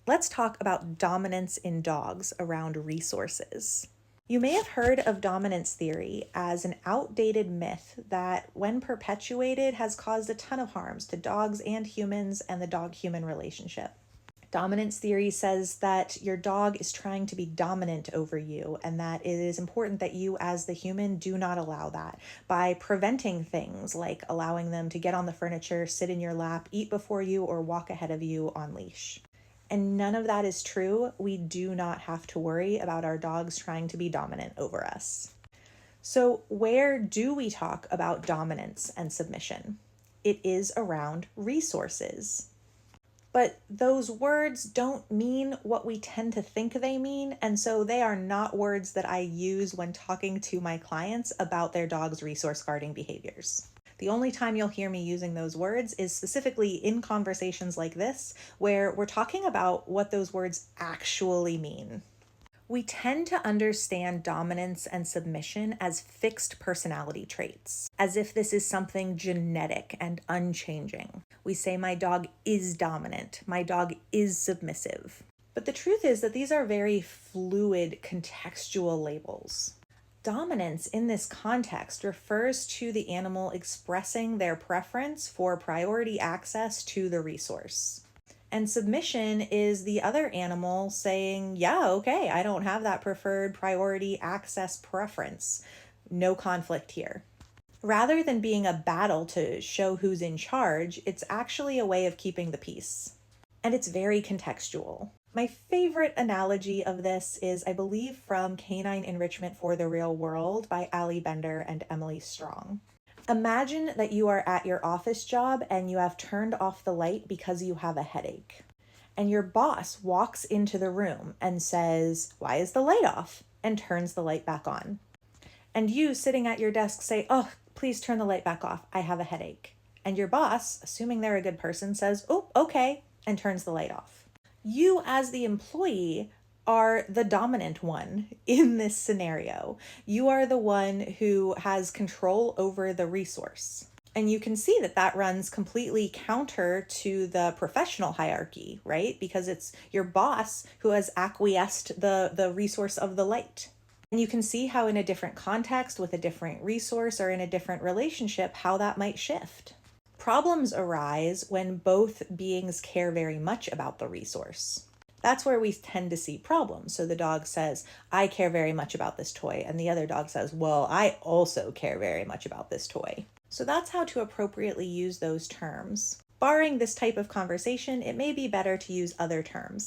Let's talk about dominance in dogs around resources. You may have heard of dominance theory as an outdated myth that, when perpetuated, has caused a ton of harms to dogs and humans and the dog-human relationship. Dominance theory says that your dog is trying to be dominant over you, and that it is important that you, as the human, do not allow that by preventing things like allowing them to get on the furniture, sit in your lap, eat before you, or walk ahead of you on leash. And none of that is true. We do not have to worry about our dogs trying to be dominant over us. So, where do we talk about dominance and submission? It is around resources. But those words don't mean what we tend to think they mean, and so they are not words that I use when talking to my clients about their dog's resource guarding behaviors. The only time you'll hear me using those words is specifically in conversations like this, where we're talking about what those words actually mean. We tend to understand dominance and submission as fixed personality traits, as if this is something genetic and unchanging. We say, my dog is dominant, my dog is submissive. But the truth is that these are very fluid, contextual labels. Dominance in this context refers to the animal expressing their preference for priority access to the resource. And submission is the other animal saying, yeah, okay, I don't have that preferred priority access preference. No conflict here. Rather than being a battle to show who's in charge, it's actually a way of keeping the peace. And it's very contextual. My favorite analogy of this is, I believe, from Canine Enrichment for the Real World by Ali Bender and Emily Strong. Imagine that you are at your office job and you have turned off the light because you have a headache. And your boss walks into the room and says, "Why is the light off?" and turns the light back on. And you, sitting at your desk, say, "Oh, please turn the light back off. I have a headache." And your boss, assuming they're a good person, says, "Oh, okay," and turns the light off. You, as the employee, are the dominant one in this scenario. You are the one who has control over the resource. And you can see that that runs completely counter to the professional hierarchy, right? Because it's your boss who has acquiesced the resource of the light. And you can see how in a different context with a different resource or in a different relationship, how that might shift. Problems arise when both beings care very much about the resource. That's where we tend to see problems. So the dog says, "I care very much about this toy." And the other dog says, "Well, I also care very much about this toy." So that's how to appropriately use those terms. Barring this type of conversation, it may be better to use other terms.